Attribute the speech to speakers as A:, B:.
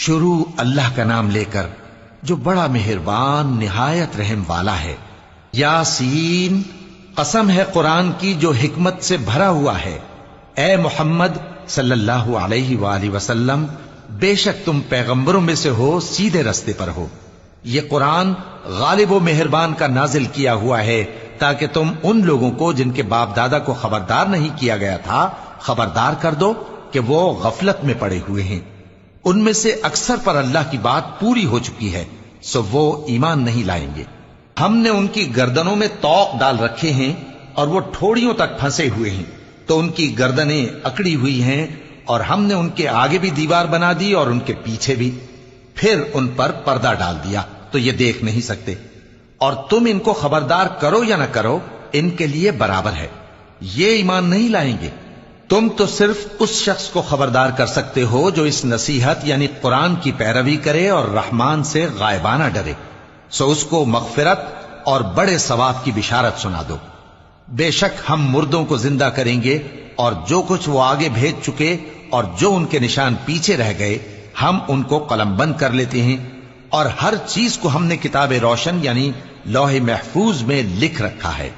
A: شروع اللہ کا نام لے کر جو بڑا مہربان نہایت رحم والا ہے۔ یاسین، قسم ہے قرآن کی جو حکمت سے بھرا ہوا ہے۔ اے محمد صلی اللہ علیہ وآلہ وسلم، بے شک تم پیغمبروں میں سے ہو، سیدھے رستے پر ہو۔ یہ قرآن غالب و مہربان کا نازل کیا ہوا ہے تاکہ تم ان لوگوں کو جن کے باپ دادا کو خبردار نہیں کیا گیا تھا خبردار کر دو کہ وہ غفلت میں پڑے ہوئے ہیں۔ ان میں سے اکثر پر اللہ کی بات پوری ہو چکی ہے، سو وہ ایمان نہیں لائیں گے۔ ہم نے ان کی گردنوں میں طوق ڈال رکھے ہیں اور وہ ٹھوڑیوں تک پھنسے ہوئے ہیں، تو ان کی گردنیں اکڑی ہوئی ہیں، اور ہم نے ان کے آگے بھی دیوار بنا دی اور ان کے پیچھے بھی، پھر ان پر پردہ ڈال دیا تو یہ دیکھ نہیں سکتے۔ اور تم ان کو خبردار کرو یا نہ کرو، ان کے لیے برابر ہے، یہ ایمان نہیں لائیں گے۔ تم تو صرف اس شخص کو خبردار کر سکتے ہو جو اس نصیحت یعنی قرآن کی پیروی کرے اور رحمان سے غائبانہ ڈرے، سو اس کو مغفرت اور بڑے ثواب کی بشارت سنا دو۔ بے شک ہم مردوں کو زندہ کریں گے، اور جو کچھ وہ آگے بھیج چکے اور جو ان کے نشان پیچھے رہ گئے ہم ان کو قلم بند کر لیتے ہیں، اور ہر چیز کو ہم نے کتاب روشن یعنی لوح محفوظ میں لکھ رکھا ہے۔